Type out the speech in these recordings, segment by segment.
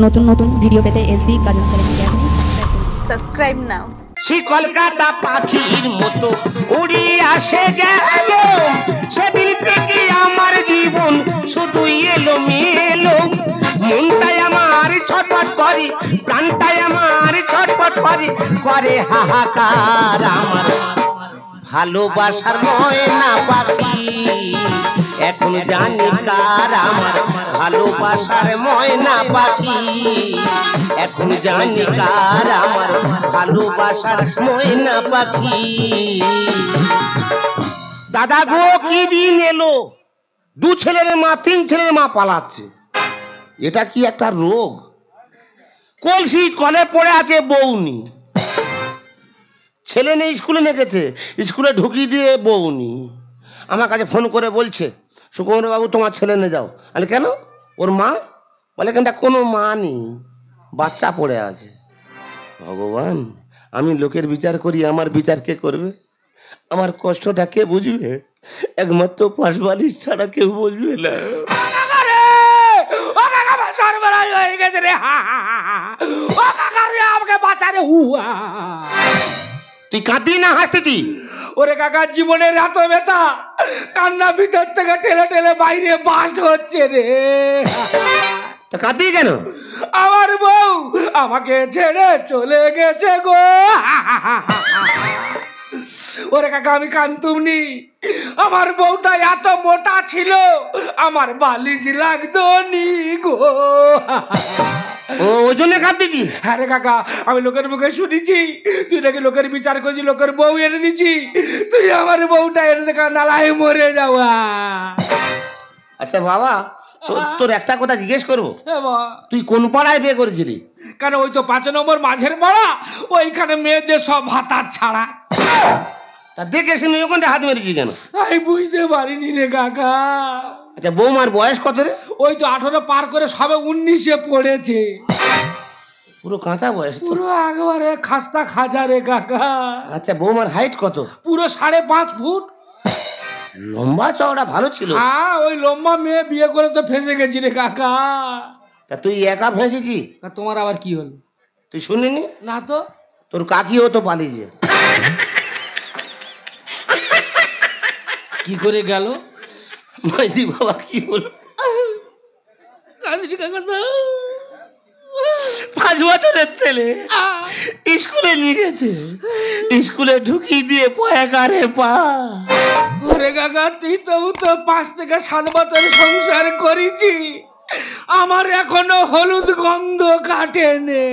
নতুন নতুন ভিডিও পেতে এসবি কাজল চ্যানেলটি এখনই সাবস্ক্রাইব নাও। সে কলকাতা পাখির মতো উড়ি আসে গেল, সেদিন থেকে আমার জীবন শুধু এলো মেলো। মনটাই আমার ছটফট করে, প্রাণটাই আমার ছটফট করে, করে হাহাকার আমার ভালোবাসার ময়না পাখি। এখন জানি কার আমার ভালোবাসার ময়না পাখি, এখন জানি কার আমার ভালোবাসার ময়না পাখি। দাদা গো কি দিন এলো, দু ছেলের মা তিন ছেলের মা পালাচ্ছে, এটা কি একটা রোগ? কলসি কলে পড়ে আছে বউনি, ছেলে নেই স্কুলে নেগেছে, স্কুলে ঢুকিয়ে দিয়ে বউনি। আমার কাছে ফোন করে বলছে, সুকুমার বাবু তোমার ছেলে নিয়ে যাও। আরে কেন? ওর মা বলে কেনটা কোনো মা নেই, বাচ্চা পড়ে আছে। ভগবান, আমি লোকের বিচার করি, আমার বিচার কে করবে? আমার কষ্টটা কে বুঝবে? একমাত্র পাশবালিশ ছাড়া কেউ বুঝবে না। তুই কাঁদি না হাসতেছি? ওরে কাকা, জীবনের এত ব্যথা, কান্না ভিতর থেকে ঠেলে ঠেলে বাইরে বাস্ট হচ্ছে রে। তা কাঁদি কেন? আমার বউ আমাকে ছেড়ে চলে গেছে গো। ওরে কাকা, আমি কান্তুমনি, আমার বউটা এত মোটা ছিল আমার বালিশ লাগতো নি গো। ওই জন্য কাঁদতেছি? হ্যাঁ রে কাকা, আমি লোকের মুখে শুনেছি তুই নাকি লোকের বিচার করছি, লোকের বউ এনে দিচ্ছি, তুই আমার বউটা এনে দেখা নালায় মরে যাওয়া। আচ্ছা বাবা, তোর একটা কথা জিজ্ঞেস করবো, তুই কোন পাড়ায় বিয়ে করেছিলি? কেন, ওই তো 5 নম্বর মাঝের পাড়া, ওইখানে মেয়েদের সব ভাতার ছাড়া। তা দেখে শুনে ওখানটা হাত মেরেছি কেন? আমি বুঝতে পারিনি রে কাকা। আচ্ছা বৌমার বয়স কত রে? ওই তো 18 পার করে সবে 19-এ পড়েছে। পুরো কাঁচা বয়স, পুরো একবারে খাস্তা খাজা রে কাকা। আচ্ছা বৌমার হাইট কত? পুরো 5.5 ফুট। লম্বা চওড়া ভালো ছিল। হ্যাঁ, ওই লম্বা মেয়ে বিয়ে করে তো ফেঁসে গেছি রে কাকা। তা তুই একা ফেঁসেছি? তোমার আবার কি হলো? তুই শুনিনি? না তো। তোর কাকিও তো পালিয়েছে। কি করে গেল? মাইজি বাবা কি বল, 5 বছরের ছেলে স্কুলে নিয়ে গেছে, স্কুলে ঢুকিয়ে দিয়ে পয়াকারে পা। ওরে কাকা, তুই তো 5 থেকে 7 বছর সংসার করেছি, আমার এখনো হলুদ গন্ধ কাটেনে।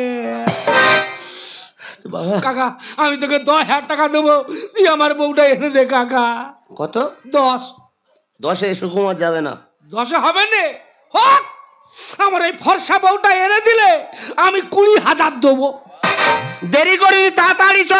বাবা কাকা, আমি তোকে 10,000 টাকা দেবো, তুই আমার বউটা এনে দে কাকা। কত? 10। 10-এ সুকুমার যাবে না। 10-এ হবে না? হোক, আমার এই ফর্সা বউটা এনে দিলে আমি 20,000 দেবো। দেরি করি, তাড়াতাড়ি চ।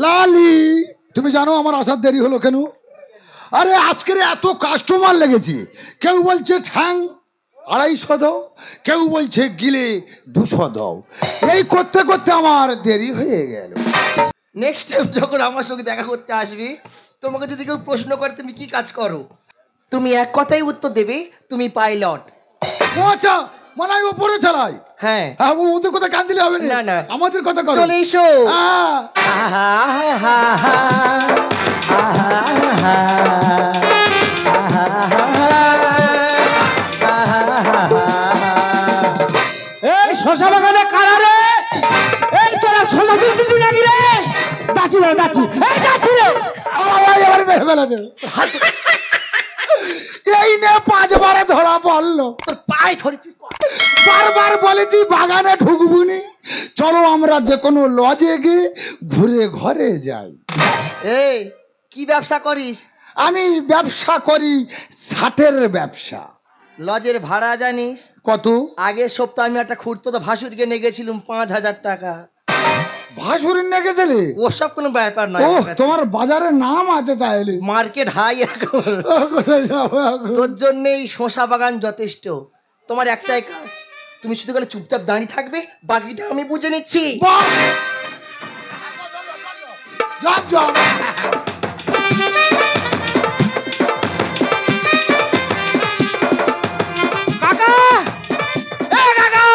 লালি, তুমি জানো আমার আসার দেরি হলো কেন? আরে আজকের এত কাস্টমার লেগেছে, কেউ বলছে ঠ্যাং 250 দাও, কেউ বলছে গিলে 200 দাও, এই করতে করতে আমার দেরি হয়ে গেল। নেক্সট টাইম যখন আমার সঙ্গে দেখা করতে আসবি, তোমাকে যদি কেউ প্রশ্ন করে তুমি কি কাজ করো, তুমি এক কথাই উত্তর দেবে, তুমি পাইলট। ও আচ্ছা, মানে আমি উপরে চালাই? হ্যাঁ। ওদের কথা কান দিলে হবে না না, আমাদের কথা করো। চলে এসো। এই শশা বাগানে কারা রে? যাচ্ছি এই যাচ্ছি রে আমার এবার মেরে ফেলে দেবে এই নে 5 বারে ধরা পড়লো তোর পায়ে ধরেছি বারবার বলেছি বাগানে ঢুকবুনি চলো আমরা যে কোনো লজে গিয়ে ঘুরে ঘরে যাই এই কি ব্যবসা করিস? আমি ব্যবসা করি ছাটের ব্যবসা লজের ভাড়া জানিস? কত? আগের সপ্তাহে আমি একটা খুঁড়তো ভাসুরকে নিয়ে গেছিলাম 5,000 টাকা। ভাসুরের নিয়ে গেছিলে? ওসব কোনো ব্যাপার নয় ও আমার কাছে। তোমার বাজারের নাম আছে তাহলে মার্কেট হাই এখন। ও, কোথায় যাবো এখন? তোর জন্য এই শশা বাগান যথেষ্ট। তোমার একটাই কাজ, তুমি শুধু করে চুপচাপ দাঁড়িয়ে থাকবে, বাকিটা আমি বুঝে নিচ্ছি। বাহ! যাও, যাও। কাকা এ কাকা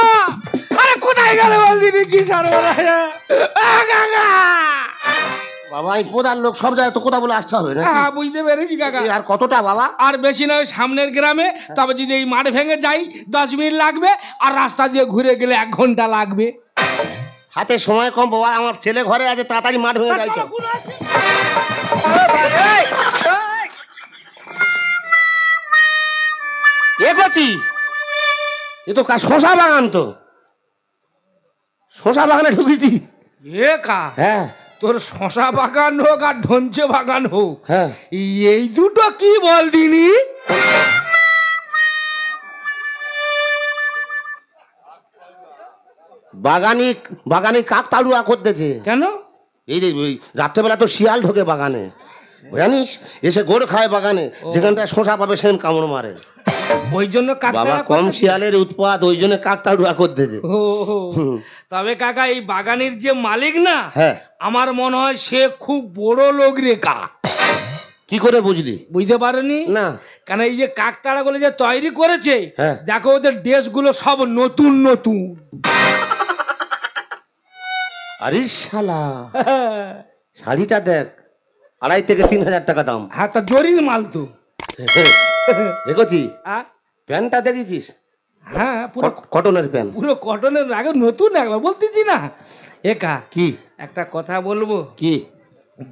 আরে কোথায় গেলে বল দিবি কি সর্বনাশ কাকা বাবা এই প্রধান লোক সব জায়গায় তো কথা বলে আসতে হবে না হ্যাঁ বুঝতে পেরেছি কাকা। আর কতটা বাবা? আর বেশি নয়, সামনের গ্রামে, তবে যদি এই মাঠ ভেঙে যাই 10 মিনিট লাগবে, আর রাস্তা দিয়ে ঘুরে গেলে 1 ঘন্টা লাগবে। হাতে সময় কম বাবা, আমার ছেলে ঘরে আছে, তাড়াতাড়ি মাঠ ভেঙে যাই তো। এ করছি এ তো শশা বাগান, তো শশা বাগানে ঢুকেছি। এ কা হ্যাঁ তোর শশা বাগান হোক আর ঢঞ্চে বাগান হোক, হ্যাঁ এই দুটো কি বল দিনি? বাগানি বাগানি কাক তাড়ুয়া করতেছে। কেন? এই রে ওই রাত্রেবেলা তো শিয়াল ঢোকে বাগানে, জানিস, এসে গোড় খায় বাগানে, যেখানটা শশা পাবে সেখানে কামড় মারে। ওই জন্য বাবা কম শিয়ালের উৎপাত, ওই জন্য কাক তাড়ুয়া করতেছে। তবে কাকা এই বাগানের যে মালিক না, হ্যাঁ আমার মনে হয় সে খুব বড় লোক রে কা। কি করে বুঝলি? বুঝতে পারেনি না কেন, এই যে কাকতাড়া গুলো যে তৈরি করেছে, হ্যাঁ। দেখো ওদের ড্রেস গুলো সব নতুন নতুন। আরে শালা শাড়িটা দেখ, 2,500 থেকে 3,000 টাকা দাম। হ্যাঁ তা জরির মাল তো। দেখছি আ? প্যান্টটা দেখেছিস? হ্যাঁ পুরো কটনের প্যান্ট। পুরো কটনের, আগে নতুন একবার বলতেছি না। একা কি একটা কথা বলবো, কি?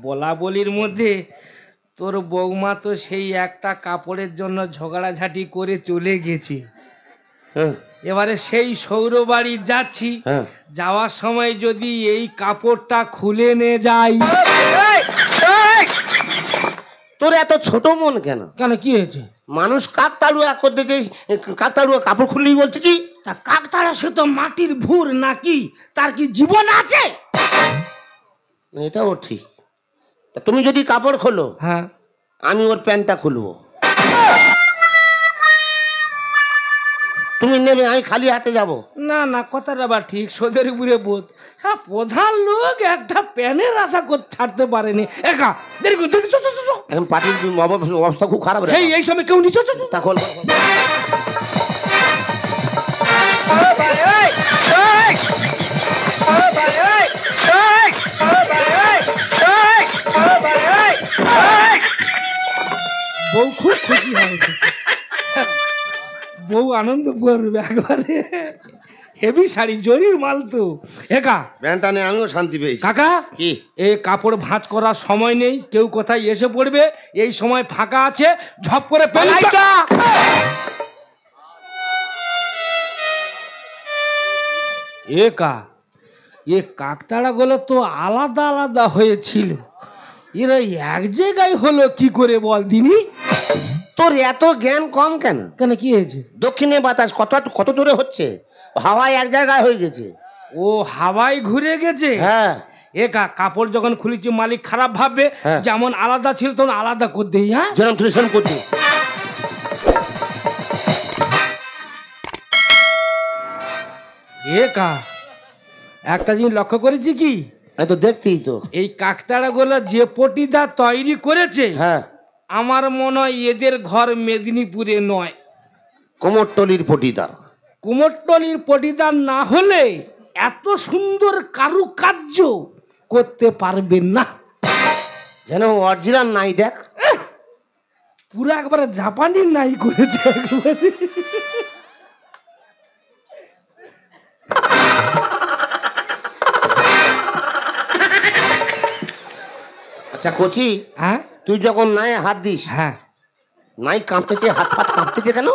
বলা বলির মধ্যে তোর বৌমা তো সেই একটা কাপড়ের জন্য ঝগড়াঝাটি করে চলে গেছে। হ্যাঁ এবারে সেই সৌর বাড়ি যাচ্ছি, হ্যাঁ যাওয়ার সময় যদি এই কাপড়টা খুলে নে যাই। তোর এত ছোট মন কেন? কেন কি হয়েছে? মানুষ কাক তাড়ুয়া করতেছে, কাক তাড়ুয়া কাপড় খুললেই বলতেছি। তা কাকতাড়া সে তো মাটির ভুর নাকি, তার কি জীবন আছে? এটাও ঠিক। তা তুমি যদি কাপড় খোলো, হ্যাঁ আমি ওর প্যান্টটা খুলবো, তুমি নেবে, আমি খালি হাতে যাব। না না, কথাটা আবার ঠিক, সোদের উপরে বোধ। হ্যাঁ প্রধান লোক একটা প্যানের আশা করতে ছাড়তে পারেনি। একা দেরি করে, দেরি, চো, চো, চো, চো। এখন পার্টির অবস্থা খুব খারাপ রে। এই সময় কেউ নিচে তা খোল। বউ খুব খুশি হবে, বউ আনন্দ করবে একবারে। হেভি শাড়ি, জরির মাল তো। একা প্যান্টটা নিয়ে আমিও শান্তি পেয়েছি। কাকা কি? এই কাপড় ভাঁজ করার সময় নেই, কেউ কোথায় এসে পড়বে, এই সময় ফাঁকা আছে, ঝপ করে প্যান্টটা। একা এ কাকতাড়া গুলো তো আলাদা আলাদা হয়েছিল, এরা এক জায়গায় হলো কি করে বল দিনি? তোর এত জ্ঞান কম কেন? কেন কি হয়েছে? দক্ষিণে বাতাস কত কত জোরে হচ্ছে, হাওয়ায় এক জায়গায় হয়ে গেছে। ও হাওয়ায় ঘুরে গেছে। হ্যাঁ একা কাপড় যখন খুলেছি মালিক খারাপ ভাববে, হ্যাঁ। যেমন আলাদা ছিল তখন আলাদা করে দেই। হ্যাঁ যেরকম তুই সেরকম করছি। একা একটা জিনিস লক্ষ্য করেছি কি, আমি তো দেখতেই তো। এই কাকতাড়া গুলো যে পটিদা তৈরি করেছে, হ্যাঁ আমার মনে হয় এদের ঘর মেদিনীপুরে নয়, কোমরটলির পটিদার। কুমোরটলির পটিদার না হলে এত সুন্দর কারুকার্য করতে পারবেন না। যেন অরিজিনাল নাই, দেখ পুরো একবারে জাপানি নাই করেছে একবারে। আচ্ছা কচি, হ্যাঁ তুই যখন নাই হাত দিস, হ্যাঁ নাই কাঁপতেছে, হাত ফাত কাঁপতেছে কেন?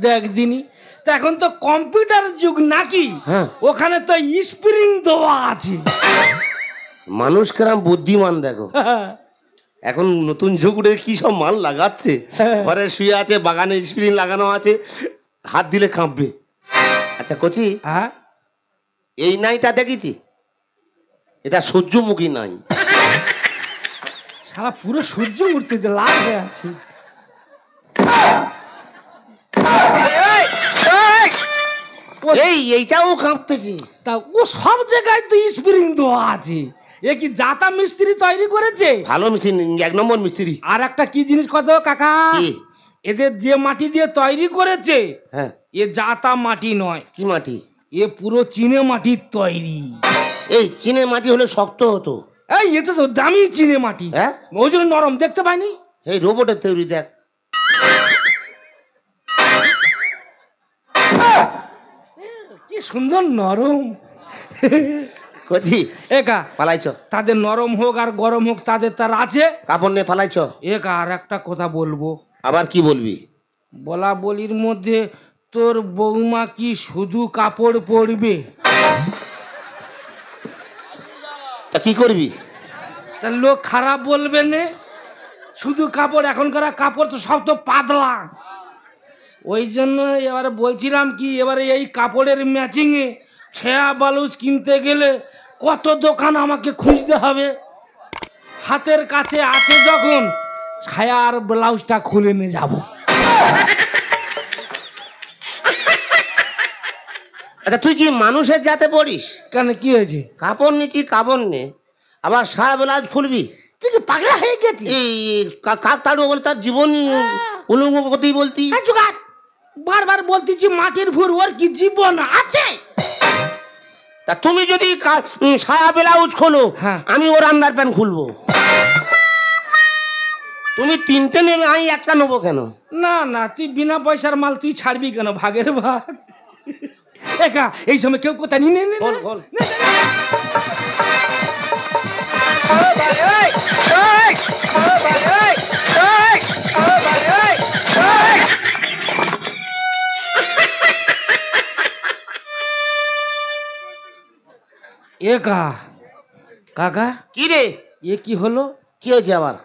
দেখ দিনি, তো এখন তো কম্পিউটার যুগ নাকি, হ্যাঁ। ওখানে তো স্প্রিং দেওয়া আছে। মানুষ কেরাম বুদ্ধিমান দেখো, এখন নতুন যুগ উঠে কি সব মাল লাগাচ্ছে। ঘরে শুয়ে আছে, বাগানে স্প্রিং লাগানো আছে, হাত দিলে কাঁপবে। আচ্ছা কচি, হ্যাঁ এই নাইটা দেখিছি, এটা সূর্যমুখী নাই। সারা পুরো সূর্য উঠতে যে লাল হয়ে আছে। এইটাও কাঁপতেছে। তা ও সব জায়গায় তো স্প্রিং দেওয়া আছে, এ কি জাতা মিস্ত্রি তৈরি করেছে? ভালো মিস্ত্রি, 1 নম্বর মিস্ত্রি। আর একটা কি জিনিস কত কাকা, কি? এদের যে মাটি দিয়ে তৈরি করেছে, হ্যাঁ। এ জাতা মাটি নয়, কি মাটি? এ পুরো চীনে মাটির তৈরি। এই চীনের মাটি হলে শক্ত হতো। এই এটা তো দামি চীনে মাটি, হ্যাঁ, ওই জন্য নরম দেখতে পাইনি। এই রোবটের তৈরি দেখ। কি সুন্দর নরম। কচি একা পালাইছ, তাদের নরম হোক আর গরম হোক, তাদের তার আছে। কাপড় নিয়ে পালাইছ। একা আর একটা কথা বলবো, আবার কি বলবি? বলা বলির মধ্যে তোর বৌমা কি শুধু কাপড় পরবে? তা কি করবি? তা লোক খারাপ বলবে না, শুধু কাপড়, এখনকার কাপড় তো সব তো পাতলা। ওই জন্য এবারে বলছিলাম কি, এবারে এই কাপড়ের ম্যাচিংয়ে ছেঁড়া ব্লাউজ কিনতে গেলে কত দোকান আমাকে খুঁজতে হবে। হাতের কাছে আছে যখন, ছায়া আর ব্লাউজটা খুলে নিয়ে যাব। আচ্ছা তুই কি মানুষের যাতে পড়িস? কেন কি হয়েছে? কাপড় নিচ্ছি, কাপড় নে, আবার সায়া ব্লাউজ খুলবি? তুই কি পাগলা হয়ে গেছিস? এই কাক তাড়ু বলে তার জীবনই উলঙ্গ গতি বলতি। এই জুগার, বারবার বলতেছি মাটির ভুর, ওর কি জীবন আছে? তা তুমি যদি সায়া ব্লাউজ খোলো, হ্যাঁ। আমি ওর আন্ডার প্যান্ট খুলবো। তুমি 3টে নেবে, আমি 1টা নেবো কেন? না না, তুই বিনা পয়সার মাল তুই ছাড়বি কেন? ভাগের ভাগ। একা এই সময় কেউ কোথায় নিয়ে নে খোল, খোল। একা কাকা, কি রে? এ কি হলো? কি হয়েছে আবার?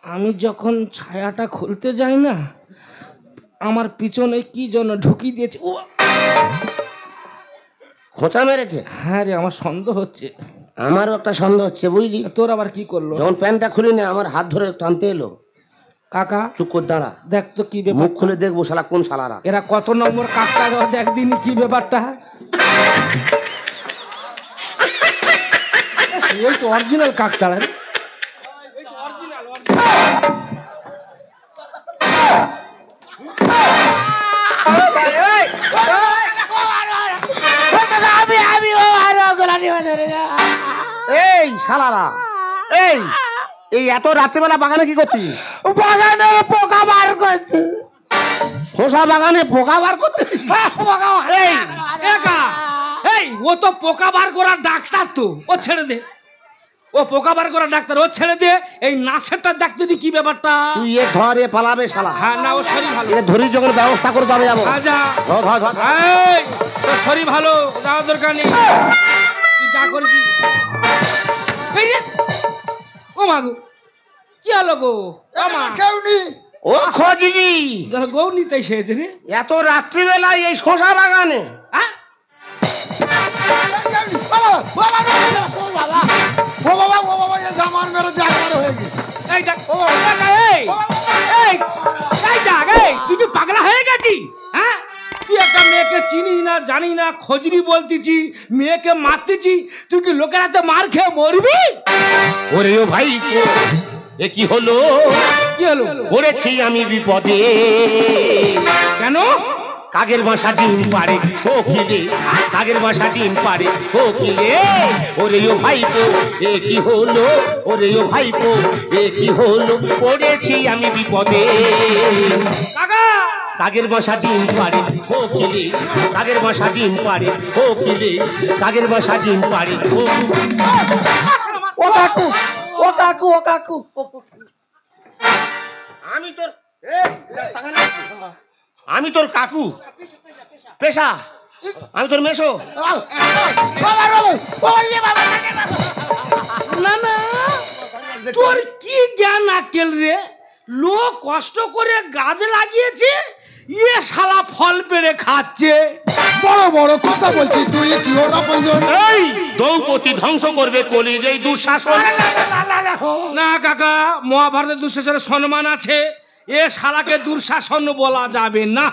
আমি যখন ছায়াটা খুলতে যাই না, আমার পিছনে কি যেন ঢুকিয়ে দিয়েছে। ও খোঁচা মেরেছে? হ্যাঁ রে, আমার সন্দেহ হচ্ছে। আমারও একটা সন্দেহ হচ্ছে বুঝলি। তোর আবার কি করলো? যখন প্যান্টটা খুলি না, আমার হাত ধরে টানতে এলো। কাকা চুপ করে দাঁড়া, দেখ তো কি ব্যাপার, মুখ খুলে দেখবো শালা কোন শালারা। এরা কত নম্বর কাকটা, একদিনই কি ব্যাপারটা। এই তো অরিজিনাল কাকতাড়া। এই শালারা, এই এই এত রাত্রেবেলা বাগানে কি করতি? বাগানে পোকা বার করছে। খোসা বাগানে পোকা বার করতে? এই একা, এই ও তো পোকা বার করার ডাক্তার, তো ও ছেড়ে দে। ও পোকা বার করার ডাক্তার, ও ছেড়ে দে। এই নাসেরটা দেখতে দি কি ব্যাপারটা। তুই এ ধরে পালাবে শালা। হ্যাঁ না, ও শরীর ভালো। এ ধরি যখন ব্যবস্থা করে তবে যাবো। আচ্ছা ধর ধর ধর। এই তোর শরীর ভালো, যাওয়ার দরকার নেই। তুই যা করবি। এই রে, ও মা গো, কি হলো গো? কেউ নেই। ও খোঁজবি গৌ নিতে এসেছে রে। এত রাত্রিবেলায় এই শশা বাগানে? হ্যাঁ ও বাবা ও বাবা, এ জামান মেরে জাগার হয়ে গেছে। এই দেখ, এই এই এই দেখ, এই তুই কি পাগলা হয়ে গেছিস? হ্যাঁ, তুই একটা মেয়েকে চিনিস না, জানি না, খোঁজনি বলতেছি, মেয়েকে মারতেছি, তুই কি লোকের হাতে মার খেয়ে মরবি? ওরে ও ভাই, এ কি হলো? কি হলো? পড়েছি আমি বিপদে। কেন? কাগের বাসা ডিম পারে কোকিলে, কাগের বাসা ডিম পারে কোকিলে। ওরে ও ভাইপো, এ কি হলো? ওরে ও ভাইপো, এ কি হলো? পড়েছি আমি বিপদে। কাকা, কাগের বাসা ডিম পারে কোকিলে, কাগের বাসা ডিম পারে কোকিলে, কাগের বাসা ডিম পারে। ও কাকু, ও কাকু ও কাকু আমি তোর আমি তোর কাকু পেশা আমি তোর মেশো না না তোর কি জ্ঞান আকেল রে, লোক কষ্ট করে গাছ লাগিয়েছে, ইয়ে শালা ফল পেড়ে খাচ্ছে। বড় বড় কথা বলছিস তুই, কি ওর আপনজন? এই দ্রৌপদী ধ্বংস করবে কলির এই দুঃশাসন। না কাকা, মহাভারতের দুঃশাসনের সম্মান আছে, এ শালাকে দুঃশাসন বলা যাবে না।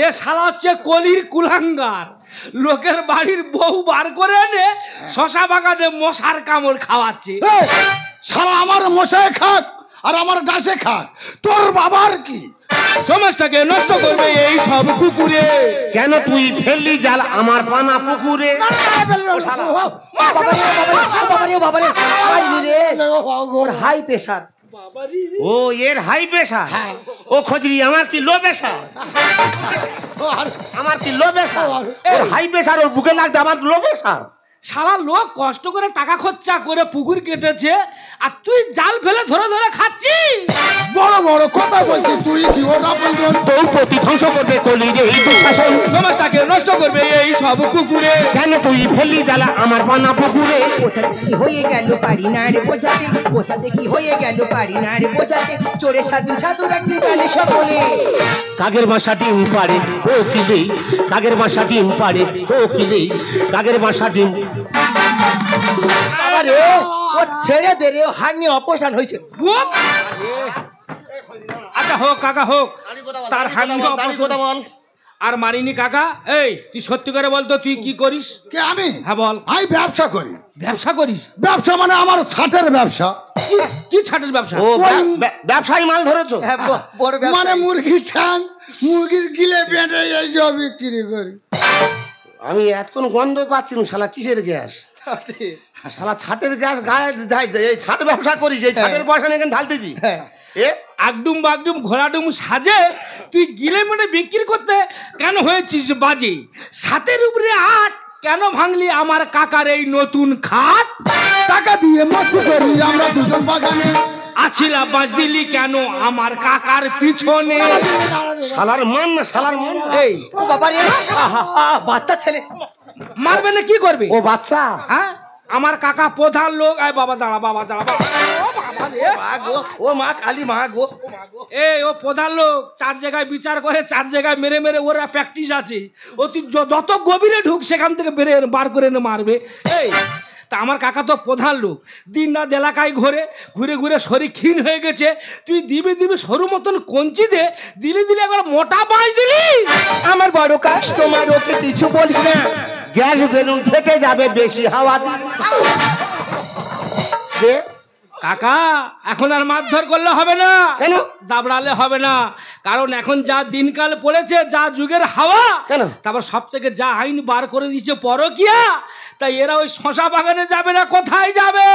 এ শালা হচ্ছে কলির কুলাঙ্গার, লোকের বাড়ির বউ বার করে এনে শশা বাগানে মশার কামড় খাওয়াচ্ছে। এই, শালা আমার মশায় খাক আর আমার গাছে খাক, তোর বাবার কি? সমাজটাকে নষ্ট করবে এই সব কুকুরে। কেন তুই ফেললি জাল আমার পানা পুকুরে? High pressure. ও এর হাই প্রেশার, ও খজরি আমার কি লো প্রেশার, আমার কি লো প্রেশার, ওর হাই প্রেশার, ওর বুকে লাগবে আমার লো প্রেশার। সারা লোক কষ্ট করে টাকা খরচা করে পুকুর কেটেছে, আর তুই জাল ফেলে ধরে ধরে খাচ্ছিস। বড় বড় কথা বলছিস তুই, কি ওর আপনজন? দ্রৌপদী ধ্বংস করবে কলির এই দুঃশাসন, সমাজটাকে নষ্ট করবে এই সব কুকুরে। কেন তুই ফেললি জাল আমার পানা পুকুরে? কোথা কি হয়ে গেল পারি না রে বোঝাতে, কোথাতে কি হয়ে গেল পারি না রে বোঝাতে, চোরের সাধু সাধু রাখতে জানে সকলে। কাগের বাসা ডিম পাড়ে ও কিলে, কাগের বাসা ডিম পাড়ে ও কিলে, কাগের বাসা ডিম। আরে ও ছেড়ে দে রে, ও হাড় নিয়ে অপারেশন হয়েছে। গুপ! আচ্ছা হোক কাকা হোক, তার হান্ডি কথা বল। আর মারিনি কাকা। এই তুই সত্যি করে বলতো তুই কি করিস? কে আমি? হ্যাঁ বল। আমি ব্যবসা করি। ব্যবসা করিস? ব্যবসা মানে আমার ছাটের ব্যবসা। কি ছাটের ব্যবসা? ও ব্যবসায়ী মাল ধরেছো? হ্যাঁ, বড় ব্যবসা। মানে মুরগির ঠ্যাং, মুরগির গিলে পেটে এইসব বিক্রি করি। আমি এতক্ষণ গন্ধ পাচ্ছি না, শালা কিসের গ্যাস? শালা ছাটের গ্যাস গায়ে যায়, এই ছাট ব্যবসা করিস, এই ছাটের পয়সা নিয়ে এখানে ঢালতেছি। এ আগডুম বাগডুম ঘোড়াডুম সাজে তুই গিলে মেটে বিক্রি করতে কেন হয়েছিস বাজে? ছাতের উপরে আট কেন ভাঙলি আমার কাকার এই নতুন খাট? টাকা দিয়ে মস্তি করি আমরা দুজন বাগানে। আছিলা বাজ দিলি কেন আমার কাকার পিছনে? শালার মান না, শালার মান। এই ও বাবা রে, বাচ্চা ছেলে। মারবে না কি করবে? ও বাচ্চা, হ্যাঁ আমার কাকা প্রধান লোক। আয় বাবা দাঁড়া, বাবা দাঁড়া, বাবা। ও বাবা রে। মা গো, ও মা কালী, মা গো। এই ও প্রধান লোক, 4 জায়গায় বিচার করে, 4 জায়গায় মেরে মেরে ওরা প্র্যাকটিস আছে। ও তুই যত গভীরে ঢুক সেখান থেকে বেরে বার করে এনে মারবে। এই তা আমার কাকা তো প্রধান লোক, দিন রাত এলাকায় ঘুরে ঘুরে ঘুরে শরীর ক্ষীণ হয়ে গেছে। তুই দিবি দিবি সরু মতন কঞ্চি দে, দিলি দিলি একবার মোটা বাঁশ দিলি। আমার বড় কাস্টমার, ওকে কিছু বলিস না। গ্যাস বেলুন ফেটে যাবে বেশি হাওয়া দে। কাকা এখন আর মারধর করলে হবে না, কেন? দাবড়ালে হবে না, কারণ এখন যা দিনকাল পড়েছে, যা যুগের হাওয়া, কেন? তারপর সব থেকে যা আইন বার করে দিচ্ছে পরকিয়া, তাই এরা ওই শশা বাগানে যাবে না, কোথায় যাবে?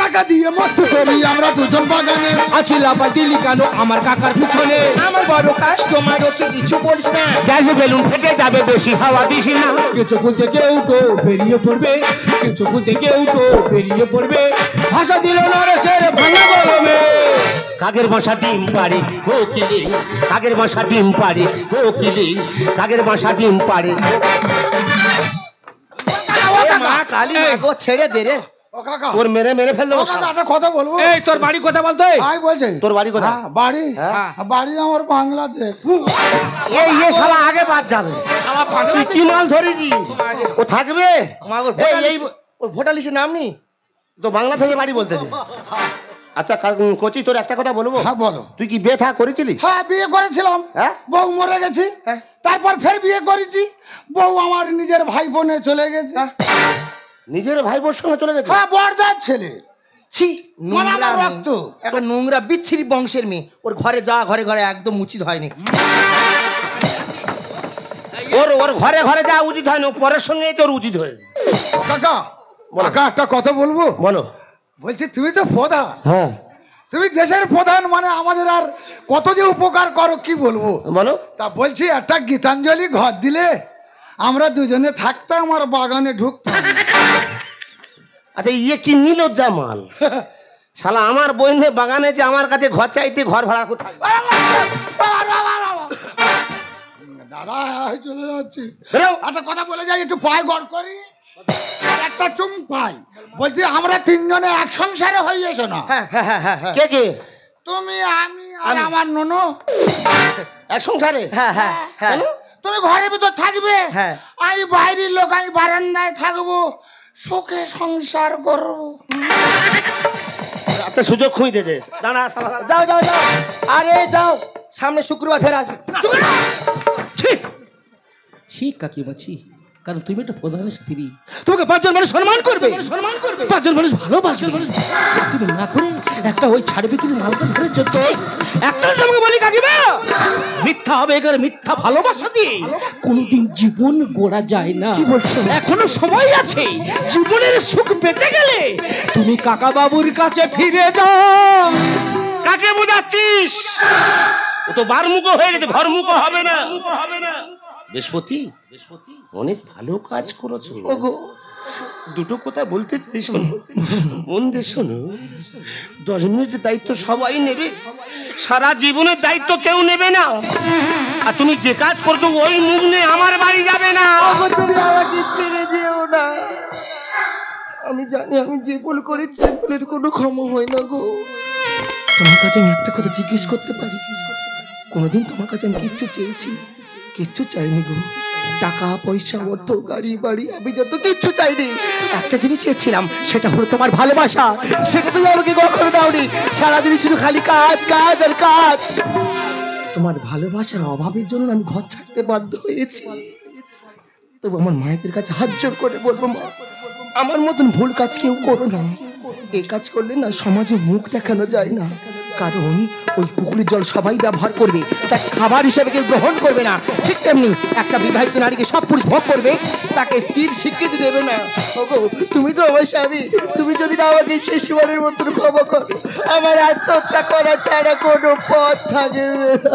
টাকা দিয়ে মস্তি করি আমরা দুজন বাগানে। আছি লাফা দিলি কেন আমার কাকার পিছনে? আমার বড় কাস্টমার, ওকে কিছু বলিস না। গ্যাস বেলুন ফেটে যাবে বেশি হাওয়া দিস না। কিছু খুলতে কেউ তো বেরিয়ে পড়বে, কিছু খুলতে কেউ তো বেরিয়ে পড়বে, ভাষা দিল নরেশের ভাঙা গরমে। কাগের বাসা ডিম পাড়ে ও কিলে, কাগের বাসা ডিম পাড়ে ও কিলে, কাগের বাসা ডিম পাড়ে। এ মা কালী, মা গো, ছেড়ে দে রে। ও কাকা, ওর মেরে মেরে ফেললো। ও কাকা, একটা কথা বলবো? এই তোর বাড়ি কথা বলতো? আই বলছে তোর বাড়ি কোথায়? হ্যাঁ, বাড়ি হ্যাঁ। বাড়ি আমার বাংলাদেশ। এই শালা আগে বাদ যাবে। তুই কি মাল ধরেছি? ও থাকবে? মা গো, এই ওর ভোটার লিস্টের নাম নেই। তো বাংলা থেকে বাড়ি বলতেছে। আচ্ছা কোচি, তোর একটা কথা বলবো। হ্যাঁ বলো। তুই কি বিয়ে থা করেছিলি? হ্যাঁ বিয়ে করেছিলাম, হ্যাঁ? বউ মরে গেছে, তারপর ফের বিয়ে করেছি, বউ আমার নিজের ভাই বোনে চলে গেছে। নিজের ভাই বোর সঙ্গে চলে গেছে? হ্যাঁ, বড়দার ছেলে। ছি, মানে নোংরা আমার মেয়ে। রক্ত। একটা নোংরা বিচ্ছিরি বংশের মেয়ে, ওর ঘরে যা, ঘরে ঘরে একদম উচিত হয়নি। ওর ঘরে ঘরে যা উচিত হয় না, পরের সঙ্গে তোর উচিত হয়ে। কাকা, কাকা একটা কথা বলবো? বলো। বলছি তুমি তো প্রধান, হ্যাঁ তুমি দেশের প্রধান, মানে আমাদের আর কত যে উপকার করো কি বলবো। বলো। তা বলছি একটা গীতাঞ্জলি ঘর দিলে আমরা দুজনে থাকতাম, আমার বাগানে ঢুকতাম। আচ্ছা ইয়ে কি নিলজ্জা মাল। শালা আমার বইনে বাগানে যে আমার কাছে ঘর চাইতে ঘর ভাড়া কোথায়? দাদা চলে যাচ্ছি। বেরো। একটা কথা বলে যাই, একটু পায়ে গড় করি, একটা চুম পাই। বলছি আমরা তিনজনে এক সংসারে হয়ে এসো না। হ্যাঁ হ্যাঁ হ্যাঁ হ্যাঁ হ্যাঁ কে কে? তুমি, আমি আর আমার ননু এক সংসারে? হ্যাঁ হ্যাঁ হ্যাঁ কেন? তুমি ঘরের ভিতর থাকবে, হ্যাঁ। আমি বাইরের লোক, আমি বারান্দায় থাকবো, সুখে সংসার করবো। একটা সুযোগ খুঁজে দে। দাঁড়া শালা। যাও যাও যাও, আরে যাও, সামনে শুক্রবার ফের আসবে। ঠিক কাকিমা ঠিক, কারণ তুমি একটা প্রধানের স্ত্রী, তোমাকে 5 জন মানুষ সম্মান করবে, 5 জন মানুষ ভালোবাসবে। তুমি না করে একটা ওই ছাড় বিক্রি মালকে ধরে যত একটা তোমাকে বলি কাকিমা, মিথ্যা আবেগ আর মিথ্যা ভালোবাসা দিয়ে কোনোদিন জীবন গড়া যায় না। কি বলছো? এখনো সময় আছে, জীবনের সুখ পেতে গেলে তুমি কাকা বাবুর কাছে ফিরে যাও। কাকে বোঝাচ্ছিস? ও তো বারমুখো হয়ে গেছে, ঘরমুখো হবে না। বৃহস্পতি অনেক ভালো কাজ করেছো। দুটো কথা বলতে চাই, শোনো মন দিয়ে শোনো। 10 মিনিটের দায়িত্ব সবাই নেবে, সারা জীবনের দায়িত্ব কেউ নেবে না। আর তুমি যে কাজ করছো ওই মুখ নিয়ে আমার বাড়ি যাবে না। তুমি আমাকে ছেড়ে যেও না। আমি জানি আমি যে ভুল করেছি, ভুলের কোনো ক্ষমা হয় না গো। তোমার কাছে আমি একটা কথা জিজ্ঞেস করতে পারি? কোনোদিন তোমার কাছে আমি কিচ্ছু চেয়েছি? কিচ্ছু চাইনি গো। টাকা পয়সা অর্থ গাড়ি বাড়ি আমি যত কিচ্ছু চাইনি, একটা জিনিস চেয়েছিলাম, সেটা হলো তোমার ভালোবাসা। সেটা তুমি আমাকে কখনো দাওনি। সারাদিন শুধু খালি কাজ কাজ আর কাজ। তোমার ভালোবাসার অভাবের জন্য আমি ঘর ছাড়তে বাধ্য হয়েছি। তবু আমার মায়েদের কাছে হাত জোর করে বলবো, মা আমার মতন ভুল কাজ কেউ করো না। এই কাজ করলে না সমাজে মুখ দেখানো যায় না, কারণ ওই পুকুরের জল সবাই ব্যবহার করবে, তা খাবার হিসেবে কেউ গ্রহণ করবে না। ঠিক তেমনি একটা বিবাহিত নারীকে সব পুরুষ ভোগ করবে, তাকে স্ত্রীর স্বীকৃতি দেবে না। ওগো তুমি তো আমার স্বামী, তুমি যদি না আমাকে শেষবারের মতন ক্ষমা করো, আমার আত্মহত্যা করা ছাড়া কোনো পথ থাকবে না।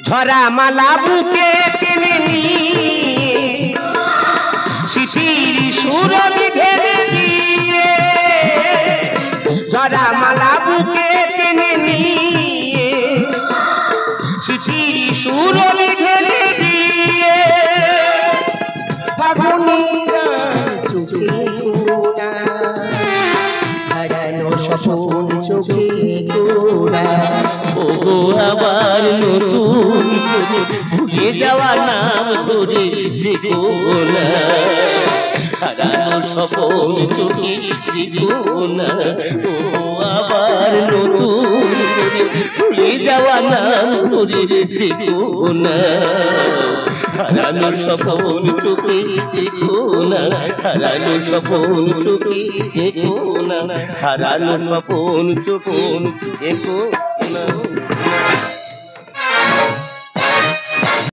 ঝরা মালা বুকে টেনে নিয়ে শিশির সুরল ঢেলে দিয়ে, ঝরা মালা বুকে টেনে নিয়ে শিশির সুরল ঢেলে দিয়ে, ফাগুনিরা চোখে গোড়া, হারানো স্বপন চোখে গোড়া। ওগো আবার নতুন ভুলে যাওয়া নাম ধরে দেখো না, হারানো স্বপন চোখে দেখো না। ও আবার নতুন ভুলে যাওয়া নাম ধরে দেখো না, হারানো স্বপন চোখে দেখো না, হারানো স্বপন চোখে দেখো না, হারানো স্বপন চোখে দেখো না।